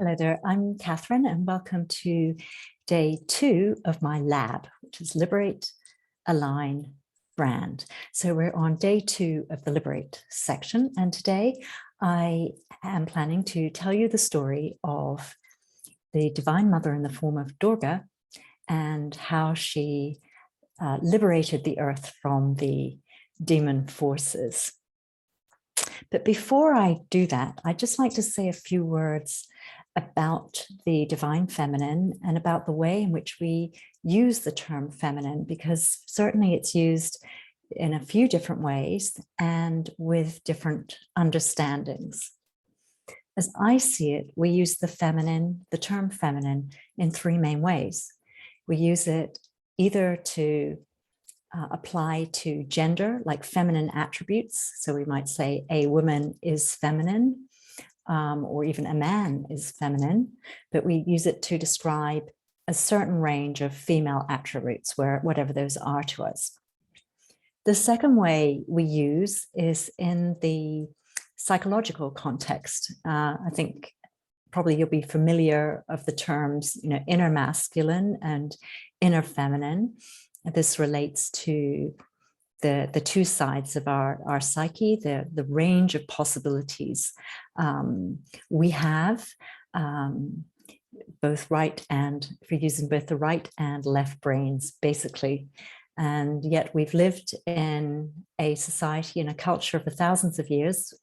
Hello there, I'm Catherine and welcome to day 2 of my lab, which is Liberate, Align, Brand. So we're on day 2 of the Liberate section, and today I am planning to tell you the story of the Divine Mother in the form of Durga and how she liberated the earth from the demon forces. But before I do that, I'd just like to say a few words about the divine feminine and about the way in which we use the term feminine, because certainly it's used in a few different ways and with different understandings. As I see it, we use the term feminine in 3 main ways. We use it either to apply to gender, like feminine attributes. So we might say a woman is feminine, or even a man is feminine, but we use it to describe a certain range of female attributes, whatever those are to us. The second way we use is in the psychological context. I think probably you'll be familiar of the terms, inner masculine and inner feminine. This relates to the 2 sides of our psyche, the range of possibilities we have, both right and, if you're using both the right and left brains, basically. And yet we've lived in a society, in a culture for thousands of years.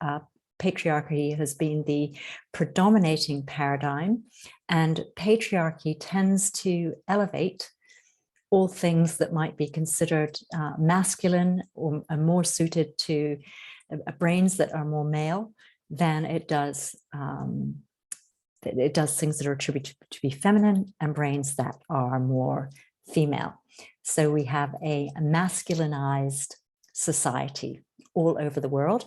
Patriarchy has been the predominating paradigm, and patriarchy tends to elevate all things that might be considered masculine or more suited to brains that are more male than it does things that are attributed to be feminine and brains that are more female. So we have a masculinized society all over the world,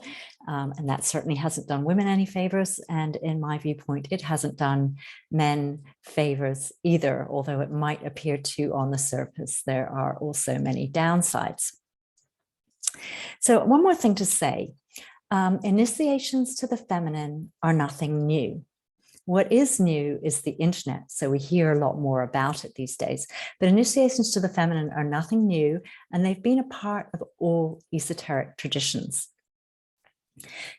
and that certainly hasn't done women any favors, and in my viewpoint it hasn't done men favors either, although it might appear to on the surface. There are also many downsides. So one more thing to say, initiations to the feminine are nothing new. What is new is the internet, so we hear a lot more about it these days. But initiations to the feminine are nothing new, and they've been a part of all esoteric traditions.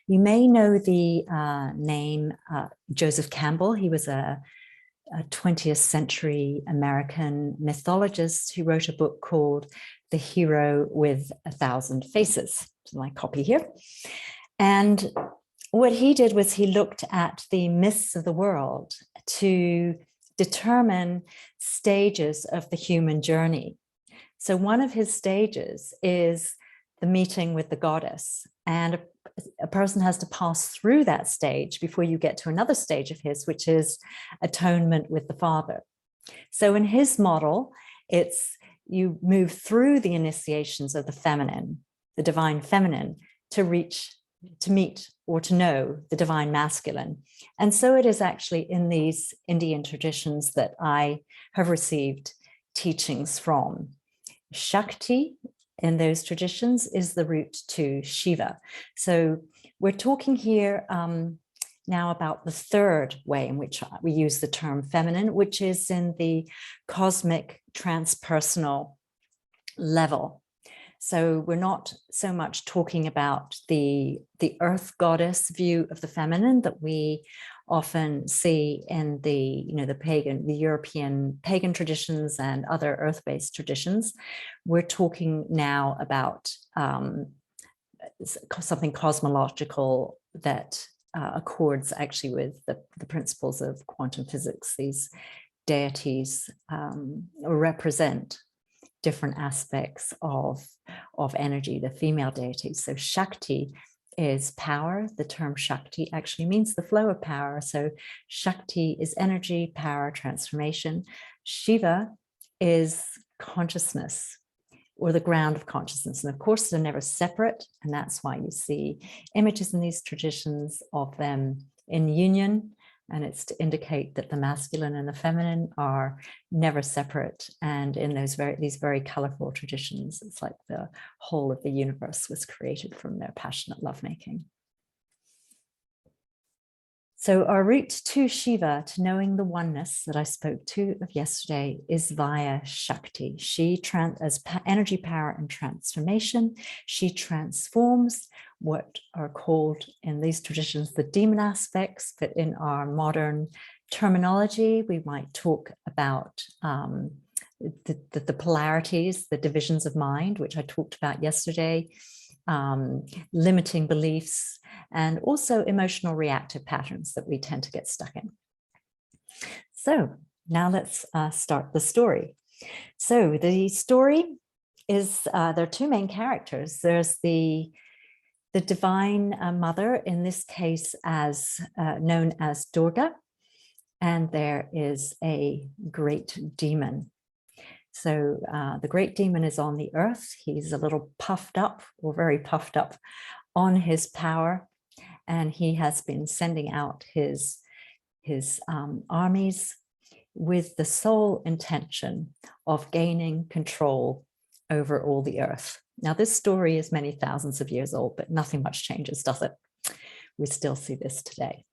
You may know the name Joseph Campbell. He was a 20th century American mythologist who wrote a book called The Hero with a Thousand Faces. It's my copy here. And what he did was he looked at the myths of the world to determine stages of the human journey. So one of his stages is the meeting with the goddess, and a person has to pass through that stage before you get to another stage of his, which is atonement with the Father. So in his model, it's you move through the initiations of the feminine, the divine feminine, to meet or to know the divine masculine. And so it is actually in these Indian traditions that I have received teachings from. Shakti in those traditions is the root to Shiva. So we're talking here now about the 3rd way in which we use the term feminine, which is in the cosmic transpersonal level. So we're not so much talking about the earth goddess view of the feminine that we often see in the European pagan traditions and other earth-based traditions. We're talking now about something cosmological that accords actually with the principles of quantum physics. These deities represent different aspects of energy, the female deities. So Shakti is power. The term Shakti actually means the flow of power. So Shakti is energy, power, transformation. Shiva is consciousness, or the ground of consciousness. And of course, they're never separate. And that's why you see images in these traditions of them in union. And it's to indicate that the masculine and the feminine are never separate. And in these very colorful traditions, it's like the whole of the universe was created from their passionate lovemaking. So our route to Shiva, to knowing the oneness that I spoke to of yesterday, is via Shakti. She, as energy, power, and transformation, she transforms what are called in these traditions the demon aspects, but in our modern terminology, we might talk about the polarities, the divisions of mind, which I talked about yesterday, limiting beliefs, and also emotional reactive patterns that we tend to get stuck in. So now let's start the story. So the story is, there are two main characters. There's the divine mother, in this case as known as Durga, and there is a great demon. So the great demon is on the earth. He's a little puffed up, or very puffed up on his power. And he has been sending out his armies with the sole intention of gaining control over all the earth. Now, this story is many thousands of years old, but nothing much changes, does it? We still see this today.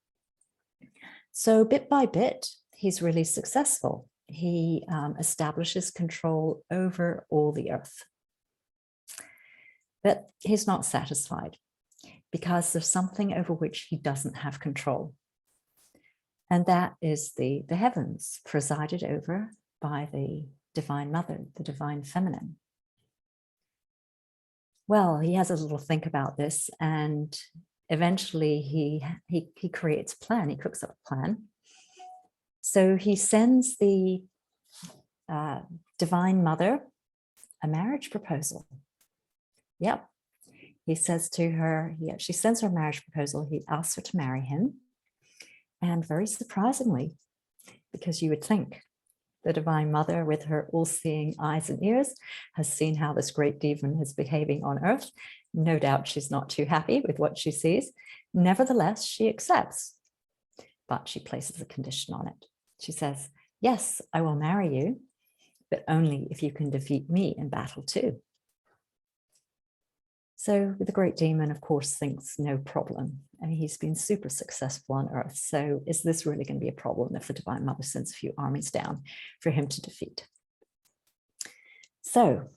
So bit by bit, he's really successful. He establishes control over all the earth. But he's not satisfied, because there's something over which he doesn't have control. And that is the heavens, presided over by the divine mother, the divine feminine. Well, he has a little think about this, and eventually he creates a plan. He cooks up a plan. So he sends the divine mother a marriage proposal. Yep. He says to her, she sends her a marriage proposal. He asks her to marry him. And very surprisingly, because you would think the divine mother, with her all-seeing eyes and ears, has seen how this great demon is behaving on earth. No doubt she's not too happy with what she sees. Nevertheless, she accepts, but she places a condition on it. She says, yes, I will marry you, but only if you can defeat me in battle too. So the great demon, of course, thinks no problem. I mean, he's been super successful on earth. So is this really going to be a problem if the divine mother sends a few armies down for him to defeat? So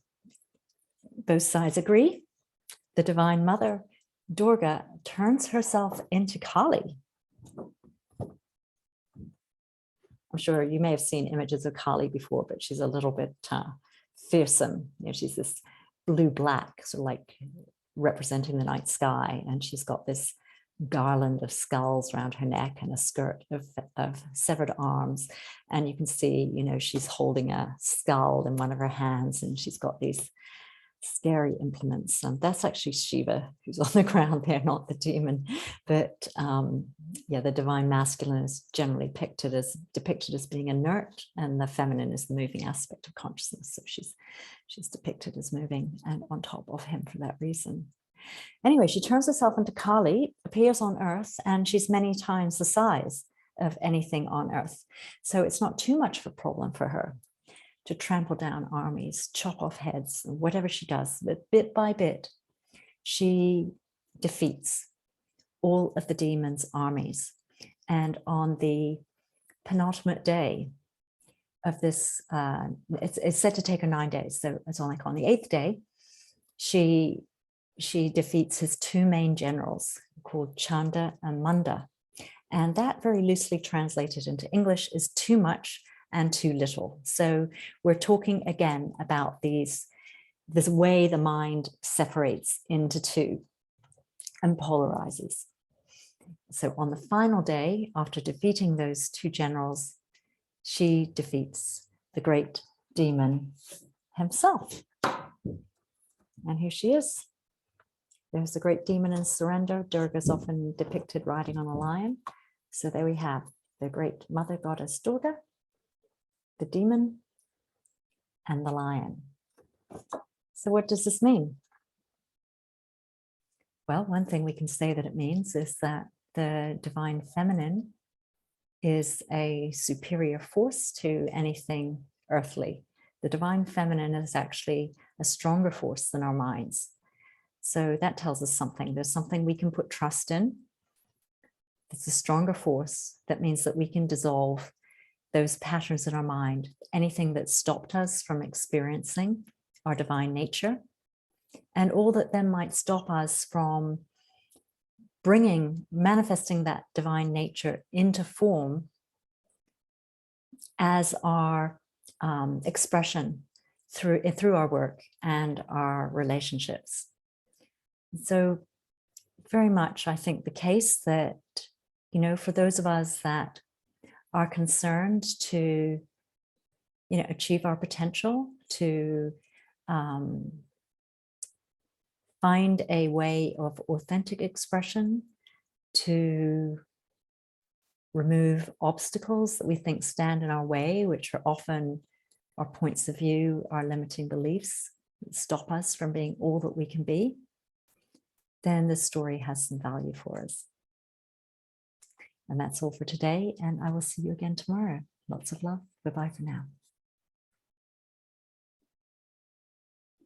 both sides agree. The divine mother, Durga, turns herself into Kali. I'm sure you may have seen images of Kali before, but she's a little bit fearsome. You know, she's this blue-black, sort of like representing the night sky, and she's got this garland of skulls around her neck and a skirt of severed arms, and you can see, you know, she's holding a skull in one of her hands, and she's got these scary implements, and that's actually Shiva who's on the ground there, not the demon. But yeah, the divine masculine is generally depicted as being inert, and the feminine is the moving aspect of consciousness. So she's depicted as moving and on top of him for that reason. Anyway, she turns herself into Kali, appears on earth, and she's many times the size of anything on earth. So it's not too much of a problem for her to trample down armies, chop off heads, whatever she does. But bit by bit, she defeats all of the demon's armies. And on the penultimate day of this, it's said to take her 9 days, so it's only on the 8th day, she defeats his two main generals called Chanda and Manda. And that, very loosely translated into English, is too much and too little. So we're talking again about this way the mind separates into two and polarizes. So on the final day, after defeating those two generals, she defeats the great demon himself. And here she is. There's the great demon in surrender. Durga is often depicted riding on a lion. So there we have the great mother goddess Durga, the demon, and the lion. So what does this mean? Well, one thing we can say that it means is that the divine feminine is a superior force to anything earthly. The divine feminine is actually a stronger force than our minds. So that tells us something. There's something we can put trust in. It's a stronger force that means that we can dissolve those patterns in our mind, anything that stopped us from experiencing our divine nature, and all that then might stop us from manifesting that divine nature into form as our expression through our work and our relationships. So very much, I think, the case that, for those of us that are concerned to, achieve our potential, to find a way of authentic expression, to remove obstacles that we think stand in our way, which are often our points of view, our limiting beliefs that stop us from being all that we can be, then this story has some value for us. And that's all for today. And I will see you again tomorrow. Lots of love. Bye-bye for now.